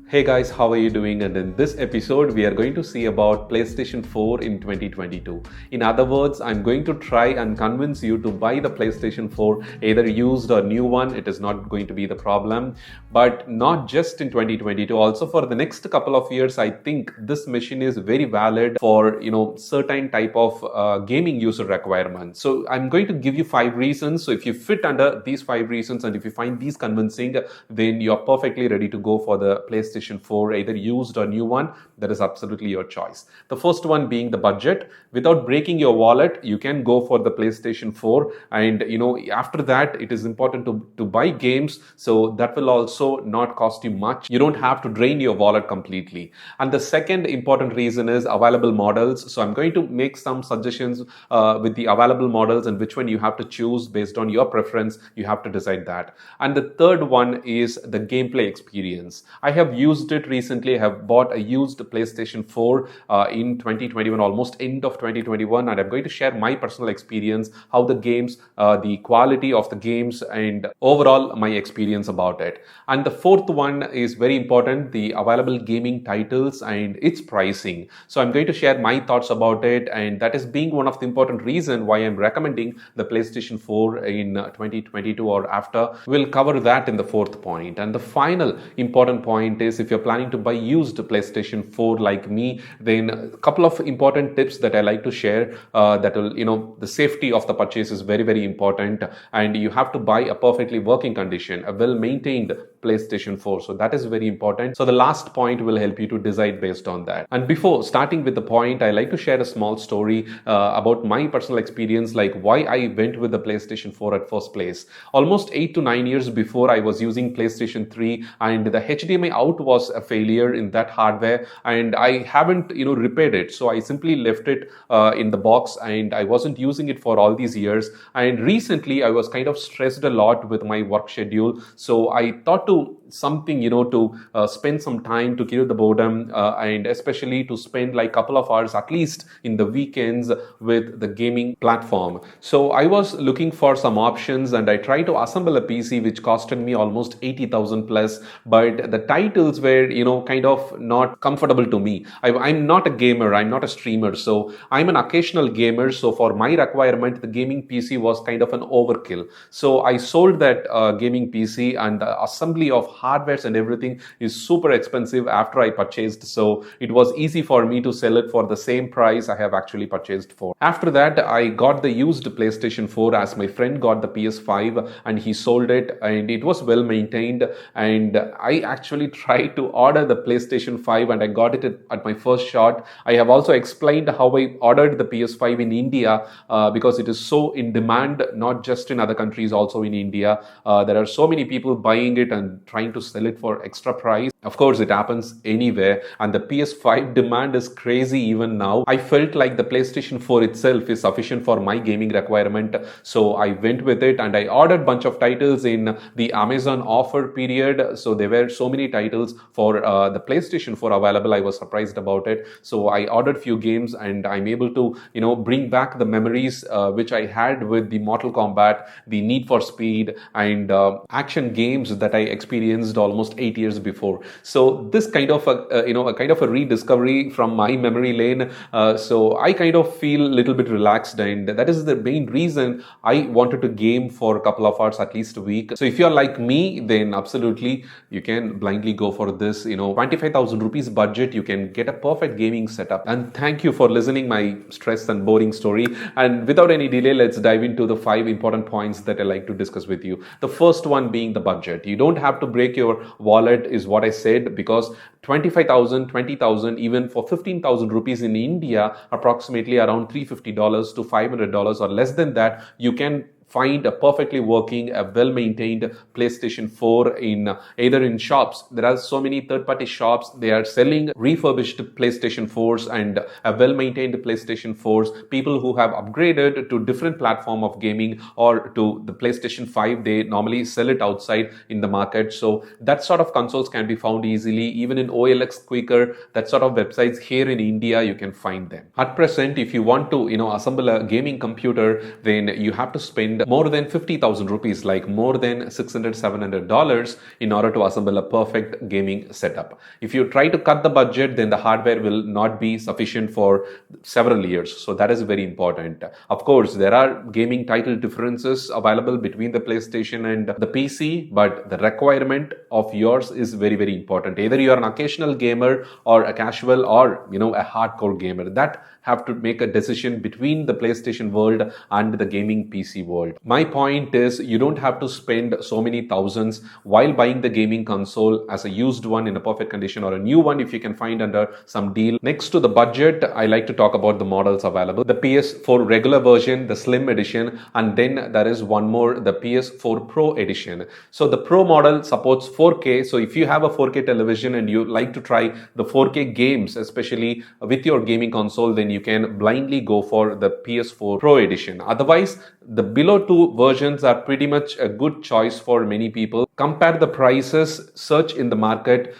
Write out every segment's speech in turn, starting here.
Hey guys, how are you doing? And in this episode, we are going to see about PlayStation 4 in 2022. In other words, I'm going to try and convince you to buy the PlayStation 4, either used or new one. It is not going to be the problem. But not just in 2022, also for the next couple of years, I think this machine is very valid for, certain type of gaming user requirements. So I'm going to give you 5 reasons. So if you fit under these 5 reasons and if you find these convincing, then you're perfectly ready to go for the PlayStation 4, either used or new one. That is absolutely your choice. The first one being the budget. Without breaking your wallet, you can go for the PlayStation 4, and after that it is important to buy games, so that will also not cost you much. You don't have to drain your wallet completely. And the second important reason is available models. So I'm going to make some suggestions with the available models, and which one you have to choose based on your preference. You have to decide that. And the third one is the gameplay experience. I have used it recently. I have bought a used PlayStation 4 in 2021, almost end of 2021, and I'm going to share my personal experience, how the games, the quality of the games, and overall my experience about it. And the fourth one is very important, the available gaming titles and its pricing. So I'm going to share my thoughts about it, and that is being one of the important reason why I'm recommending the PlayStation 4 in 2022 or after. We'll cover that in the fourth point. And the final important point is, if you're planning to buy used PlayStation 4 like me, then a couple of important tips that I like to share, that will, the safety of the purchase is very, very important, and you have to buy a perfectly working condition, a well-maintained PlayStation 4. So that is very important. So the last point will help you to decide based on that. And before starting with the point, I like to share a small story about my personal experience, like why I went with the PlayStation 4 at first place. Almost 8 to 9 years before, I was using PlayStation 3, and the HDMI out was a failure in that hardware, and I haven't repaired it. So I simply left it in the box, and I wasn't using it for all these years. And recently I was kind of stressed a lot with my work schedule, so I thought to something to spend some time to kill the boredom, and especially to spend like couple of hours at least in the weekends with the gaming platform. So I was looking for some options, and I tried to assemble a PC which costed me almost 80,000 plus, but the titles were kind of not comfortable to me. I'm not a gamer, I'm not a streamer, so I'm an occasional gamer. So for my requirement, the gaming PC was kind of an overkill. So I sold that gaming PC, and the assembly of hardwares and everything is super expensive after I purchased. So it was easy for me to sell it for the same price I have actually purchased for. After that, I got the used PlayStation 4 as my friend got the PS5 and he sold it, and it was well maintained. And I actually tried to order the PlayStation 5, and I got it at my first shot. I have also explained how I ordered the PS5 in India because it is so in demand, not just in other countries, also in India. There are so many people buying it and trying to sell it for extra price. Of course, it happens anywhere, and the PS5 demand is crazy even now. I felt like the PlayStation 4 itself is sufficient for my gaming requirement, so I went with it, and I ordered bunch of titles in the Amazon offer period. So there were so many titles for the PlayStation 4 available. I was surprised about it. So I ordered few games, and I'm able to bring back the memories which I had with the Mortal Kombat, the Need for Speed, and action games that I experienced almost 8 years before. So this kind of a kind of a rediscovery from my memory lane. So I kind of feel a little bit relaxed, and that is the main reason I wanted to game for a couple of hours at least a week. So if you're like me, then absolutely you can blindly go for this 25,000 rupees budget. You can get a perfect gaming setup. And thank you for listening my stress and boring story. And without any delay, let's dive into the 5 important points that I like to discuss with you. The first one being the budget. You don't have to break your wallet, is what I said, because 25,000, 20,000, even for 15,000 rupees in India, approximately around $350 to $500 or less than that, you can find a perfectly working, a well-maintained PlayStation 4 in either in shops. There are so many third-party shops. They are selling refurbished PlayStation 4s and a well-maintained PlayStation 4s. People who have upgraded to different platform of gaming or to the PlayStation 5, they normally sell it outside in the market. So that sort of consoles can be found easily, even in OLX Quicker. That sort of websites here in India, you can find them. At present, if you want to assemble a gaming computer, then you have to spend spend more than 50,000 rupees, like more than $600-700 in order to assemble a perfect gaming setup. If you try to cut the budget, then the hardware will not be sufficient for several years. So that is very important. Of course, there are gaming title differences available between the PlayStation and the PC, but the requirement of yours is very, very important. Either you are an occasional gamer or a casual or a hardcore gamer, that have to make a decision between the PlayStation world and the gaming PC world. My point is, you don't have to spend so many thousands while buying the gaming console as a used one in a perfect condition, or a new one if you can find under some deal. Next to the budget, I like to talk about the models available. The PS4 regular version, the Slim edition, and then there is one more, the PS4 Pro Edition. So the Pro model supports 4K. So if you have a 4K television and you like to try the 4K games, especially with your gaming console, then you can blindly go for the PS4 Pro Edition. Otherwise, the below two versions are pretty much a good choice for many people. Compare the prices, search in the market,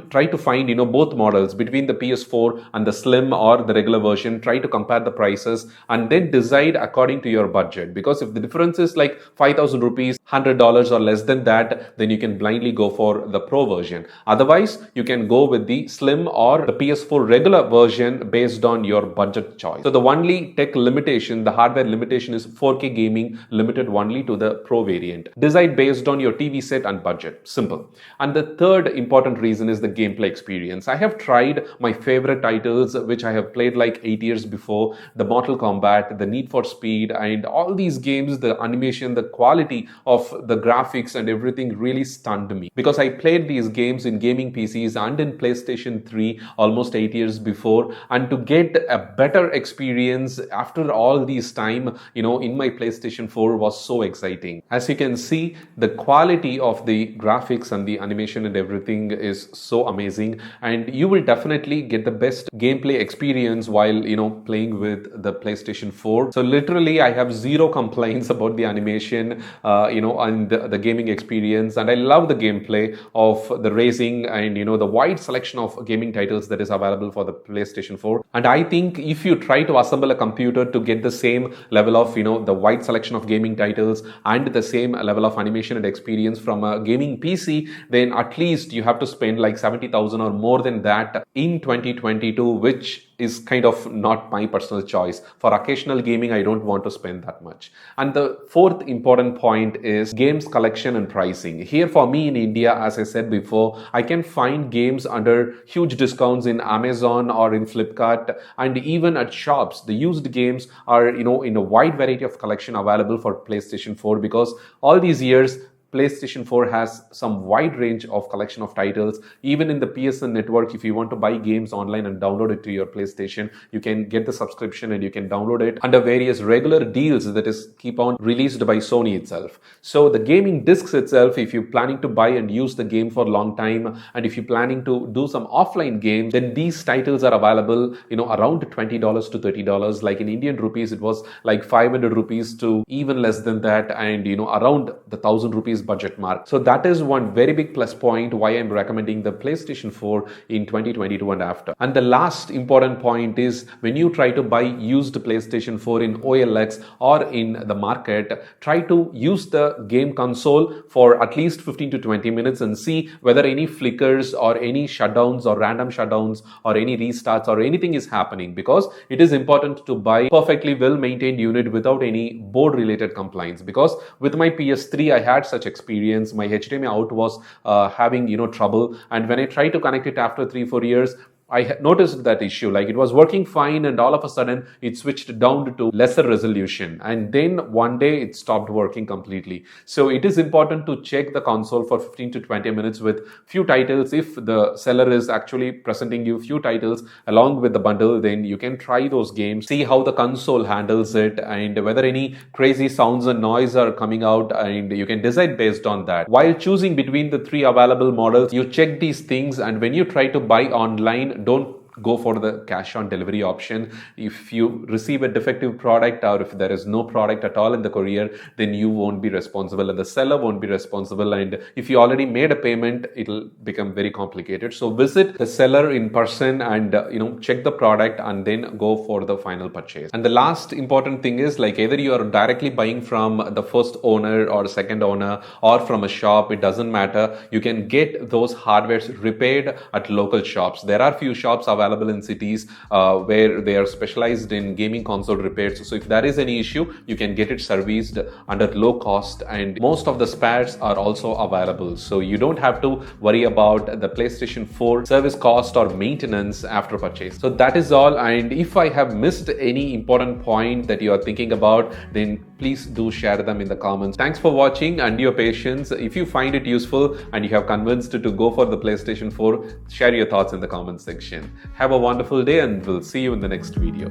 try to find both models between the PS4 and the Slim or the regular version. Try to compare the prices and then decide according to your budget, because if the difference is like 5,000 rupees, $100 or less than that, then you can blindly go for the Pro version. Otherwise, you can go with the Slim or the PS4 regular version based on your budget choice. So the only tech limitation, the hardware limitation, is 4K gaming limited only to the Pro variant. Decide based on your TV set and budget. Simple. And the third important reason is the gameplay experience. I have tried my favorite titles which I have played like 8 years before, the Mortal Kombat, the Need for Speed, and all these games, the animation, the quality of the graphics and everything really stunned me, because I played these games in gaming PCs and in PlayStation 3 almost 8 years before, and to get a better experience after all this time, in my PlayStation 4 was so exciting. As you can see, the quality of the graphics and the animation and everything is so amazing, and you will definitely get the best gameplay experience while playing with the PlayStation 4. So literally I have zero complaints about the animation and the gaming experience, and I love the gameplay of the racing and the wide selection of gaming titles that is available for the PlayStation 4. And I think if you try to assemble a computer to get the same level of the wide selection of gaming titles and the same level of animation and experience from a gaming PC, then at least you have to spend like 70,000 or more than that in 2022, which is kind of not my personal choice. For occasional gaming, I don't want to spend that much. And the fourth important point is games collection and pricing. Here for me in India, as I said before, I can find games under huge discounts in Amazon or in Flipkart, and even at shops. The used games are in a wide variety of collection available for PlayStation 4, because all these years PlayStation 4 has some wide range of collection of titles. Even in the PSN network, if you want to buy games online and download it to your PlayStation, you can get the subscription and you can download it under various regular deals that is keep on released by Sony itself. So the gaming discs itself, if you're planning to buy and use the game for a long time, and if you're planning to do some offline games, then these titles are available, around $20 to $30. Like in Indian rupees, it was like 500 rupees to even less than that, and around the 1,000 rupees budget mark. So that is one very big plus point why I'm recommending the PlayStation 4 in 2022 and after. And the last important point is, when you try to buy used PlayStation 4 in OLX or in the market, try to use the game console for at least 15 to 20 minutes and see whether any flickers or any shutdowns or random shutdowns or any restarts or anything is happening, because it is important to buy perfectly well maintained unit without any board related complaints. Because with my PS3 I had such experience. My HDMI out was having trouble, and when I tried to connect it after 3-4 years, I noticed that issue. Like it was working fine, and all of a sudden it switched down to lesser resolution, and then one day it stopped working completely. So it is important to check the console for 15 to 20 minutes with few titles. If the seller is actually presenting you few titles along with the bundle, then you can try those games, see how the console handles it, and whether any crazy sounds and noise are coming out, and you can decide based on that. While choosing between the 3 available models, you check these things, and when you try to buy online, don't go for the cash on delivery option. If you receive a defective product or if there is no product at all in the courier, then you won't be responsible and the seller won't be responsible. And if you already made a payment, it'll become very complicated. So visit the seller in person and check the product and then go for the final purchase. And the last important thing is, like, either you are directly buying from the first owner or second owner or from a shop, it doesn't matter. You can get those hardwares repaired at local shops. There are few shops available in cities where they are specialized in gaming console repairs. So if there is any issue, you can get it serviced under low cost, and most of the spares are also available. So you don't have to worry about the PlayStation 4 service cost or maintenance after purchase. So that is all. And if I have missed any important point that you are thinking about, then please do share them in the comments. Thanks for watching and your patience. If you find it useful and you have convinced to go for the PlayStation 4, share your thoughts in the comment section. Have a wonderful day and we'll see you in the next video.